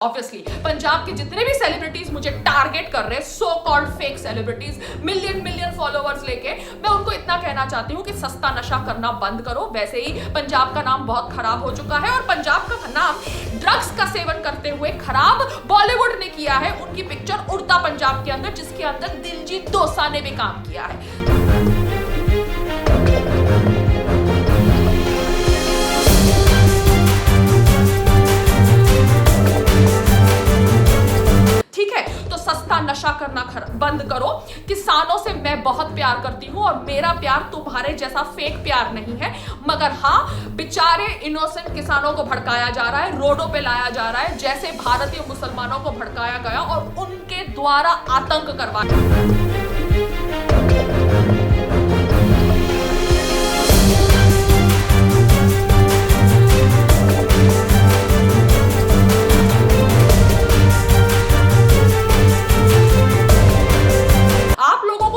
Obviously Punjab के जितने भी सेलिब्रिटीज मुझे टारगेट कर रहे हैं, so called fake celebrities, million followers लेके, मैं उनको इतना कहना चाहती हूँ कि सस्ता नशा करना बंद करो। वैसे ही पंजाब का नाम बहुत खराब हो चुका है और पंजाब का नाम ड्रग्स का सेवन करते हुए खराब बॉलीवुड ने किया है। उनकी पिक्चर उड़ता पंजाब के अंदर, जिसके अंदर दिलजीत दोसांझ ने भी काम किया है। ठीक है, तो सस्ता नशा करना बंद करो। किसानों से मैं बहुत प्यार करती हूं और मेरा प्यार तुम्हारे जैसा फेक प्यार नहीं है, मगर हाँ, बेचारे इनोसेंट किसानों को भड़काया जा रहा है, रोडों पे लाया जा रहा है, जैसे भारतीय मुसलमानों को भड़काया गया और उनके द्वारा आतंक करवाया।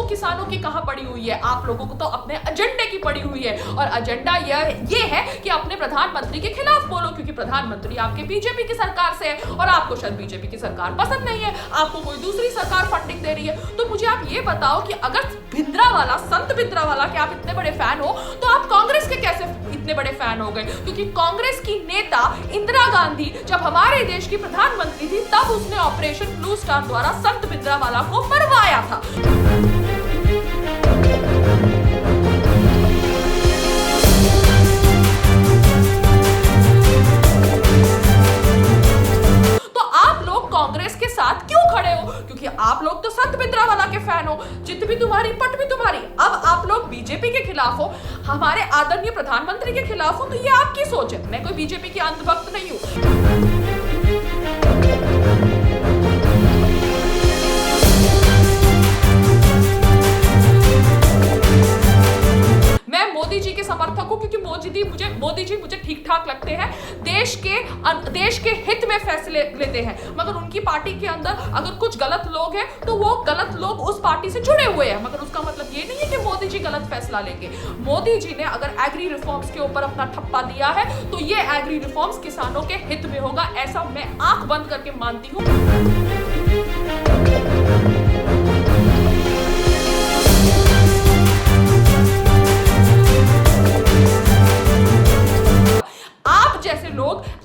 किसानों की कहां पड़ी हुई है? आप लोगों को तो अपने एजेंडे की पड़ी हुई है और एजेंडा ये है कि अपने प्रधानमंत्री के खिलाफ बोलो, क्योंकि प्रधानमंत्री आपके बीजेपी की सरकार से है और आपको शायद बीजेपी की सरकार पसंद नहीं है, आपको कोई दूसरी सरकार फंडिंग दे रही है। तो मुझे आप ये बताओ कि अगर भिंद्रावाला, संत भिंद्रावाला के आप इतने बड़े फैन हो, तो आप कांग्रेस के कैसे इतने बड़े फैन हो गए? क्योंकि कांग्रेस की नेता इंदिरा गांधी जब हमारे देश की प्रधानमंत्री थी, तब उसने ऑपरेशन ब्लू स्टार द्वारा संत भिंद्रावाला को मरवाया था। कांग्रेस के साथ क्यों खड़े हो? क्योंकि आप लोग तो संत भिंद्रावाला के फैन हो, चित भी तुम्हारी पट भी तुम्हारी। अब आप लोग बीजेपी के खिलाफ हो, हमारे आदरणीय प्रधानमंत्री के खिलाफ हो, तो ये आपकी सोच है। मैं कोई बीजेपी की अंधभक्त नहीं हूं। मोदी जी के समर्थक हूं क्योंकि मोदी जी मुझे ठीक ठाक लगते हैं, देश के हित में फैसले लेते हैं, मगर उनकी पार्टी के अंदर अगर कुछ गलत लोग हैं तो वो गलत लोग उस पार्टी से जुड़े हुए हैं, मगर उसका मतलब ये नहीं है कि मोदी जी गलत फैसला लेंगे। मोदी जी ने अगर एग्री रिफॉर्म्स के ऊपर अपना ठप्पा दिया है तो ये एग्री रिफॉर्म्स किसानों के हित में होगा, ऐसा मैं आंख बंद करके मानती हूं।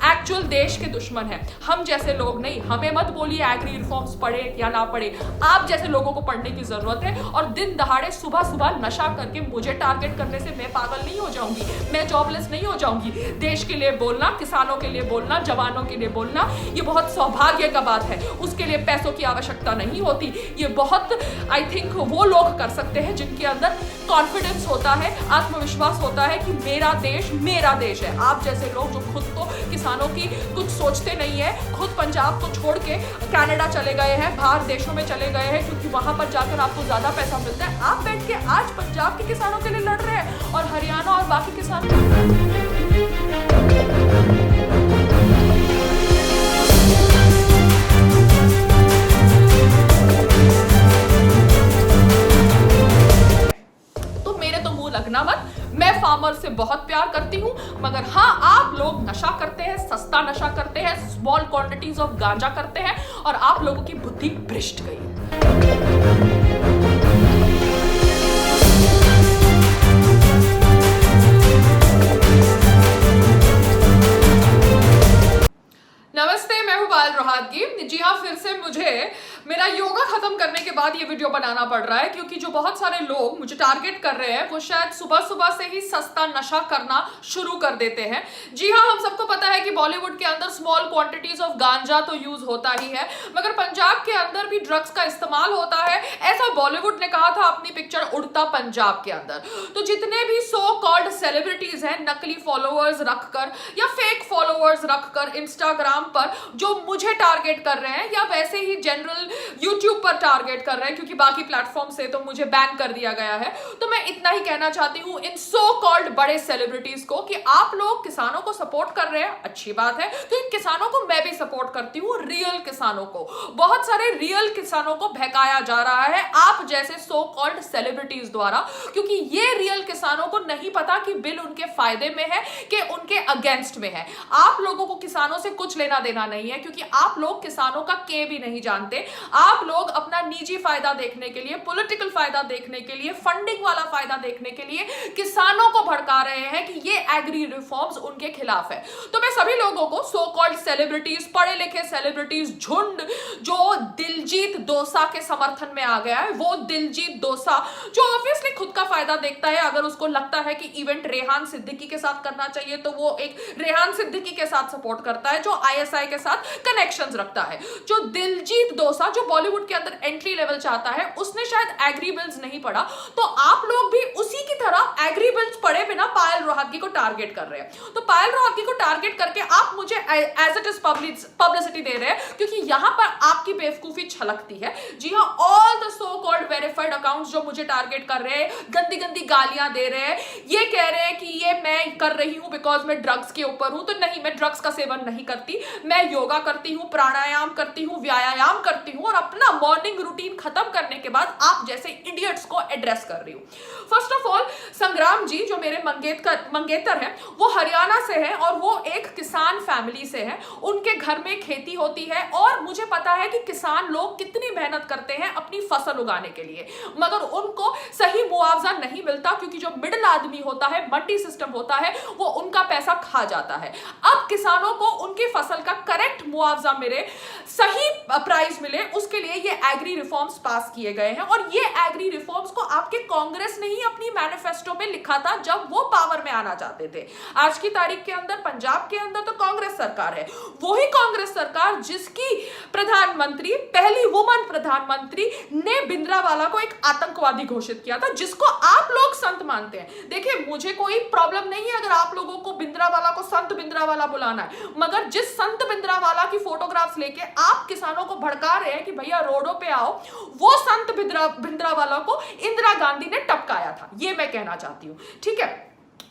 एक्चुअल देश के दुश्मन है, हम जैसे लोग नहीं। हमें मत बोलिए एग्री रिफॉर्म्स पढ़े या ना पढ़े, आप जैसे लोगों को पढ़ने की जरूरत है। और दिन दहाड़े सुबह नशा करके मुझे टारगेट करने से मैं पागल नहीं हो जाऊंगी, मैं जॉबलेस नहीं हो जाऊंगी। देश के लिए बोलना, किसानों के लिए बोलना, जवानों के लिए बोलना, ये बहुत सौभाग्य का बात है। उसके लिए पैसों की आवश्यकता नहीं होती। ये बहुत आई थिंक वो लोग कर सकते हैं जिनके अंदर कॉन्फिडेंस होता है, आत्मविश्वास होता है कि मेरा देश है। आप जैसे लोग जो खुद तो किसानों की कुछ सोचते नहीं है, खुद पंजाब को छोड़ के कनाडा चले गए हैं, बाहर देशों में चले गए हैं, क्योंकि वहां पर जाकर आपको ज्यादा पैसा मिलता है। आप बैठ के आज पंजाब के किसानों के लिए लड़ रहे हैं और हरियाणा और बाकी किसान लगना मत। मैं फार्मर से बहुत प्यार करती हूं, मगर हाँ, आप लोग नशा करते हैं, सस्ता नशा करते हैं, स्मॉल क्वांटिटीज ऑफ गांजा करते हैं और आप लोगों की बुद्धि भ्रष्ट गई है। नमस्ते, मैं हूं पायल रोहातगी। जी हाँ, फिर से मुझे मेरा योगा खत्म करने के बाद ये वीडियो बनाना पड़ रहा है, क्योंकि जो बहुत सारे लोग मुझे टारगेट कर रहे हैं वो शायद सुबह से ही सस्ता नशा करना शुरू कर देते हैं। जी हाँ, हम सबको पता है कि बॉलीवुड के अंदर स्मॉल क्वांटिटीज ऑफ गांजा तो यूज होता ही है, मगर पंजाब के अंदर भी ड्रग्स का इस्तेमाल होता है, ऐसा बॉलीवुड ने कहा था अपनी पिक्चर उड़ता पंजाब के अंदर। तो जितने भी सो कॉल्ड सेलिब्रिटीज हैं, नकली फॉलोअर्स रखकर या फेक फॉलोअर्स रखकर इंस्टाग्राम पर जो मुझे टारगेट कर रहे हैं, या वैसे ही जनरल YouTube पर टारगेट कर रहे हैं, क्योंकि बाकी प्लेटफॉर्म से तो मुझे बैन कर दिया गया है, तो मैं इतना ही कहना चाहती हूं इन सो कॉल्ड बड़े सेलिब्रिटीज को कि आप लोग किसानों को सपोर्ट कर रहे हैं, अच्छी बात है, तो इन किसानों को मैं भी सपोर्ट करती हूं, रियल किसानों को। बहुत सारे रियल किसानों को बहकाया जा रहा है आप जैसे सो कॉल्ड सेलिब्रिटीज द्वारा, क्योंकि ये रियल किसानों को नहीं पता कि बिल उनके फायदे में है कि उनके अगेंस्ट में है। आप लोगों को किसानों से कुछ लेना देना नहीं है, क्योंकि आप लोग किसानों का के भी नहीं जानते। आप लोग अपना निजी फायदा देखने के लिए, पॉलिटिकल फायदा देखने के लिए, फंडिंग वाला फायदा देखने के लिए किसानों को भड़का रहे हैं कि ये एग्री रिफॉर्म्स उनके खिलाफ है। तो मैं सभी लोगों को, सो कॉल्ड सेलिब्रिटीज, पढ़े लिखे सेलिब्रिटीज झुंड जो दिलजीत दोसा के समर्थन में आ गया है, वो दिलजीत दोसा जो ऑब्वियसली खुद का फायदा देखता है, अगर उसको लगता है कि इवेंट रेहान सिद्दीकी के साथ करना चाहिए तो वो एक रेहान सिद्दीकी के साथ सपोर्ट करता है जो आईएसआई के साथ कनेक्शंस रखता है। जो दिलजीत दोसा जो बॉलीवुड के अंदर एंट्री लेवल चाहता है, उसने शायद एग्री बिल्स नहीं पढ़ा, तो आप लोग भी उसी की तरह एग्री बिल्स पढ़े बिना पायल रोहतगी को टारगेट कर रहे हैं। तो पायल रोहतगी को टारगेट करके आप मुझे एज इट इज पब्लिसिटी दे रहे हैं, क्योंकि यहां पर आपकी बेवकूफी छलकती है। जी हां, all the so called verified accounts जो मुझे टारगेट कर रहे हैं, गंदी गंदी गालियां दे रहे हैं, ये कह रहे हैं कि ये मैं कर रही हूं बिकॉज मैं ड्रग्स के ऊपर हूं, तो नहीं, मैं ड्रग्स का सेवन नहीं करती, मैं योगा करती हूं, प्राणायाम करती हूं, व्यायाम करती हूं, और अपना मॉर्निंग रूटीन खत्म करने के बाद आप जैसे इडियट्स को एड्रेस कर रही हूं। फर्स्ट ऑफ ऑल, संग्राम जी जो मेरे मंगेतर हैं, वो हरियाणा से हैं और वो एक किसान फैमिली से हैं। उनके घर में खेती होती है और मुझे पता है कि किसान लोग कितनी मेहनत करते हैं अपनी फसल उगाने के लिए, मगर उनको सही मुआवजा नहीं मिलता, क्योंकि जो मिडिल आदमी होता है, मंडी सिस्टम होता है, वो उनका पैसा खा जाता है। अब किसानों को उनकी फसल का करेक्ट मुआवजा मिले, सही प्राइस मिले, उसके लिए ये एग्री रिफॉर्म्स पास किए गए हैं। और ये एग्री रिफॉर्म्स को आपके कांग्रेस ने ही अपनी मैनिफेस्टो में लिखा था जब वो पावर में आना चाहते थे। आज की तारीख के अंदर पंजाब के अंदर तो कांग्रेस सरकार है, वही कांग्रेस सरकार जिसकी प्रधानमंत्री, पहली वुमन प्रधानमंत्री ने भिंद्रावाला को एक आतंकवादी घोषित किया था, जिसको आप लोग संत मानते हैं। देखिए, मुझे कोई प्रॉब्लम नहीं है अगर आप लोगों को भिंद्रावाला को संत भिंद्रावाला बुलाना है, मगर जिस संत भिंद्रावाला की फोटोग्राफ्स लेके आप किसानों को भड़का रहे हैं कि भैया रोडों पे आओ, वो संत भिंद्रावाला को इंदिरा गांधी ने टपकाया था, ये मैं कहना चाहती हूं। ठीक है,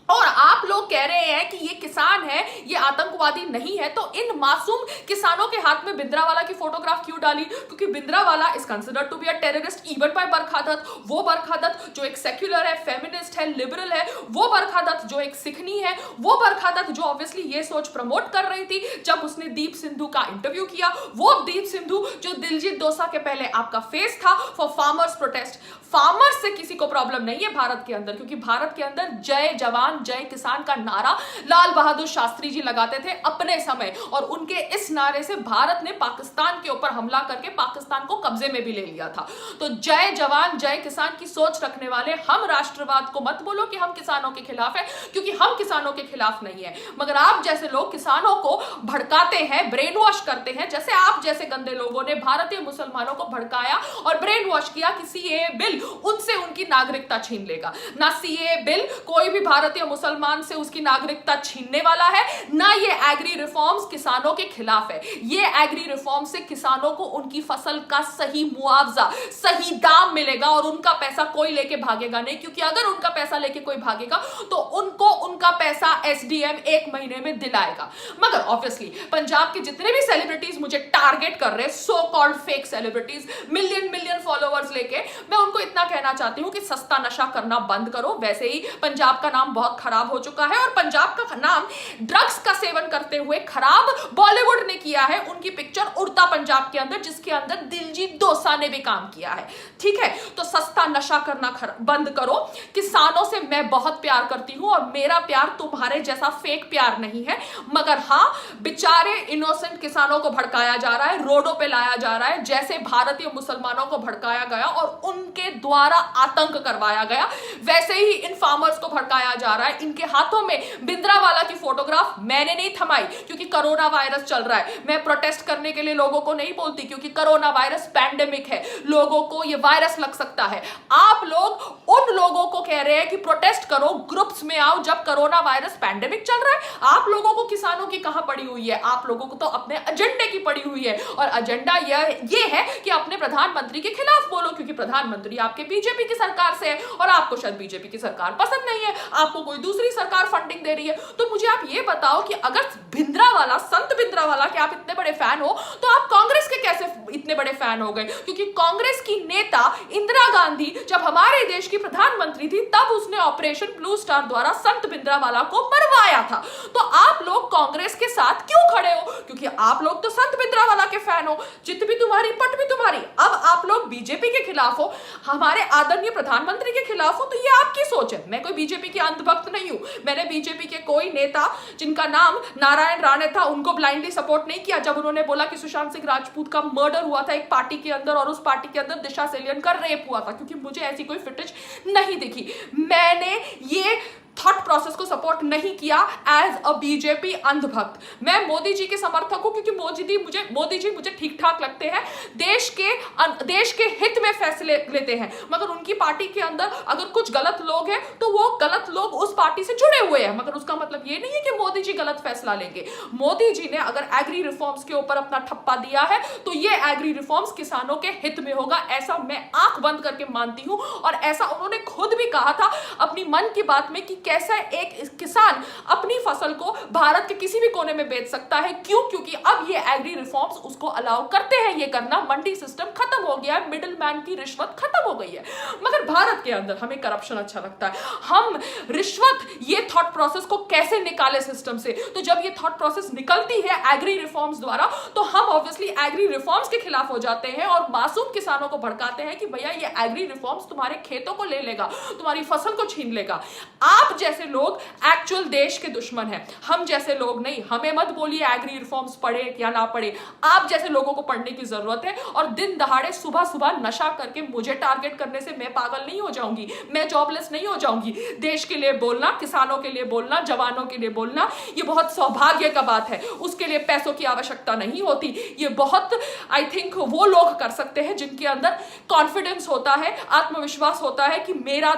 और आप लोग कह रहे हैं कि ये किसान है, ये आतंकवादी नहीं है, तो इन मासूम किसानों के हाथ में भिंद्रावाला की फोटोग्राफ क्यों डाली? क्योंकि Bhindranwale is considered to be a terrorist even by Barkha Dutt. वो बरखा दत्त जो एक सेक्युलर है, फेमिनिस्ट है, लिबरल है, वो बरखा दत्त जो एक सिखनी है, वो बरखा दत्त जो ऑब्वियसली ये सोच प्रमोट कर रही थी जब उसने दीप सिंधु का इंटरव्यू किया, वो दीप सिंधु जो दिलजीत दोसा के पहले आपका फेस था फॉर फार्मर्स प्रोटेस्ट। फार्मर्स से किसी को प्रॉब्लम नहीं है भारत के अंदर, क्योंकि भारत के अंदर जय जवान जय किसान का नारा लाल बहादुर शास्त्री जी लगाते थे अपने समय, और उनके इस नारे से भारत ने पाकिस्तान के ऊपर हमला करके पाकिस्तान को कब्जे में भी ले लिया था। तो जय जवान जय किसान की सोच रखने वाले हम राष्ट्रवाद को मत बोलो कि हम किसानों के खिलाफ है, क्योंकि हम किसानों के खिलाफ नहीं है, मगर आप जैसे लोग किसानों को भड़काते हैं, ब्रेन वॉश करते हैं, जैसे आप जैसे गंदे लोगों ने भारतीय मुसलमानों को भड़काया और ब्रेन वॉश किया कि सीएए बिल उनसे उनकी नागरिकता छीन लेगा। ना सीएए बिल कोई भी भारतीय मुसलमान से उसकी नागरिकता छीनने वाला है, ना ये एग्री रिफॉर्म्स किसानों के खिलाफ है। ये एग्री रिफॉर्म से किसानों को उनकी फसल का सही मुआवजा, सही दाम मिलेगा और उनका पैसा कोई लेके भागेगा नहीं, क्योंकि अगर उनका पैसा लेके कोई भागेगा तो उनको उनका पैसा एसडीएम 1 महीने में दिलाएगा। मगर ऑब्वियसली पंजाब के जितने भी सेलिब्रिटीज मुझे टारगेट कर रहे हैं, so called fake celebrities, million followers लेके, मैं उनको इतना कहना चाहती हूं कि सस्ता नशा करना बंद करो। वैसे ही पंजाब का नाम बहुत खराब हो चुका है, और पंजाब का नाम ड्रग्स का सेवन करते हुए खराब बॉलीवुड ने किया है। उनकी पिक्चर उड़ता पंजाब के अंदर, जिसके अंदर दिलजीत दोसा ने भी काम किया है। ठीक है, तो सस्ता नशा करना बंद करो। किसानों से मैं बहुत प्यार करती हूं और मेरा प्यार तुम्हारे जैसा फेक प्यार नहीं है, मगर हाँ, बेचारे इनोसेंट किसानों को भड़काया जा रहा है, रोडों पे लाया जा रहा है, जैसे भारतीय मुसलमानों को भड़काया गया और उनके द्वारा आतंक करवाया गया, वैसे ही इन फार्मर्स को भड़काया जा रहा है। इनके हाथों में भिंद्रावाला की फोटोग्राफ मैंने नहीं थमाई, क्योंकि कोरोना वायरस चल रहा है। मैं प्रोटेस्ट करने के लिए लोगों को नहीं बोलती, क्योंकि कोरोना वायरस पैंडेमिक है, लोगों को ये वायरस लग सकता है। आप लोग उन लोगों को कह रहे हैं कि प्रोटेस्ट करो, ग्रुप्स में आओ, जब कोरोना वायरस पैंडेमिक चल रहा है। आप लोगों को किसानों की कहां पड़ी हुई है? आप लोगों को तो अपने एजेंडे की पड़ी हुई है, और एजेंडा ये है कि अपने प्रधानमंत्री के खिलाफ बोलो, क्योंकि प्रधानमंत्री आपके बीजेपी की सरकार से है और आपको शायद बीजेपी की सरकार पसंद नहीं है, आपको कोई दूसरी सरकार फंडिंग दे रही है। तो मुझे आप ये बताओ कि अगर भिंद्रावाला, संत भिंद्रावाला के आप इतने बड़े फैन हो, तो आप कांग्रेस के कैसे इतने बड़े फैन हो गए? क्योंकि कांग्रेस की नेता इंदिरा गांधी जब हमारे देश की प्रधानमंत्री थी तब उसने ऑपरेशन ब्लू स्टार द्वारा संत भिंद्रावाला को मरवाया था। तो आप लोग कांग्रेस के साथ क्यों खड़े हो? क्योंकि आप लोग तो संत भिंद्रावाला के फैन हो, चित भी तुम्हारी पट भी तुम्हारी। अब आप लोग बीजेपी के खिलाफ हो, हमारे आदरणीय प्रधानमंत्री के खिलाफ हो, तो ये आपकी सोच है। मैं कोई बीजेपी की अंधभक्त नहीं हूं। मैंने बीजेपी के कोई नेता जिनका नाम नारायण राणे था उनको ब्लाइंडली सपोर्ट नहीं किया जब उन्होंने बोला कि सुशांत सिंह राजपूत का मर्डर हुआ था एक पार्टी के अंदर और उस पार्टी के अंदर दिशा सेलियन का रेप हुआ था, क्योंकि मुझे ऐसी कोई फिटिश नहीं दिखी। मैंने ये थॉट प्रोसेस को सपोर्ट नहीं किया एज अ बीजेपी अंधभक्त। मैं मोदी जी के समर्थक हूं क्योंकि मोदी जी मुझे ठीक ठाक लगते हैं, देश के हित में फैसले लेते हैं। मगर उनकी पार्टी के अंदर अगर कुछ गलत लोग हैं तो वो गलत लोग उस पार्टी से जुड़े हुए हैं, मगर उसका मतलब ये नहीं है कि मोदी जी गलत फैसला लेंगे। मोदी जी ने अगर एग्री रिफॉर्म्स के ऊपर अपना ठप्पा दिया है तो ये एग्री रिफॉर्म्स किसानों के हित में होगा, ऐसा मैं आंख बंद करके मानती हूं। और ऐसा उन्होंने खुद भी कहा था अपनी मन की बात में कि कैसे एक किसान अपनी फसल को भारत के किसी भी कोने में बेच सकता है। क्यों? क्योंकि अब ये एग्री रिफॉर्म्स उसको अलाउ करते हैं ये करना। मंडी सिस्टम खत्म हो गया है, मिडिल मैन की रिश्वत खत्म हो गई है। मगर भारत के अंदर हमें करप्शन अच्छा लगता है। हम रिश्वत ये थॉट प्रोसेस को कैसे निकाले सिस्टम से? तो जब ये थॉट प्रोसेस निकलती है एग्री रिफॉर्म्स द्वारा तो हम ऑब्वियसली एग्री रिफॉर्म्स के खिलाफ हो जाते हैं और मासूम किसानों को भड़काते हैं कि भैया ये एग्री रिफॉर्म्स तुम्हारे खेतों को ले लेगा, तुम्हारी फसल को छीन लेगा। आप जैसे लोग एक्चुअल देश के दुश्मन हैं, हम जैसे लोग नहीं। हमें मत बोलिए एग्री रिफॉर्म्स पढ़े या ना पढ़े, आप जैसे लोगों को पढ़ने की जरूरत है। और दिन दहाड़े सुबह सुबह नशा करके मुझे टारगेट करने से मैं पागल नहीं हो जाऊंगी, मैं जॉबलेस नहीं हो जाऊंगी। देश के लिए बोलना, किसानों के लिए बोलना, जवानों के लिए बोलना, ये बहुत सौभाग्य का बात है। उसके लिए पैसों की आवश्यकता नहीं होती। ये बहुत आई थिंक वो लोग कर सकते हैं जिनके अंदर कॉन्फिडेंस होता है, आत्मविश्वास होता है कि मेरा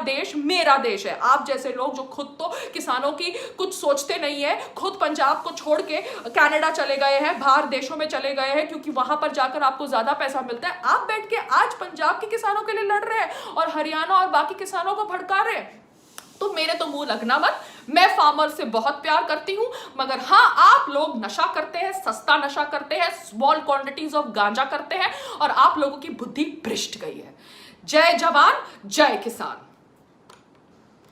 देश है। आप जैसे लोग जो खुद तो किसानों की कुछ सोचते नहीं है, खुद पंजाब को छोड़ के कनाडा चले गए हैं, बाहर देशों में चले गए हैं क्योंकि वहां पर जाकर आपको ज्यादा पैसा मिलता है। आप बैठ के आज पंजाब के किसानों के लिए लड़ रहे हैं और हरियाणा और बाकी किसानों को भड़का रहे हैं। तो मेरे तो मुंह लगना मत। मैं फार्मर से बहुत प्यार करती हूं, मगर हाँ आप लोग नशा करते हैं, सस्ता नशा करते हैं, स्मॉल क्वांटिटीज ऑफ गांजा करते हैं और आप लोगों की बुद्धि भ्रष्ट गई है। जय जवान जय किसान।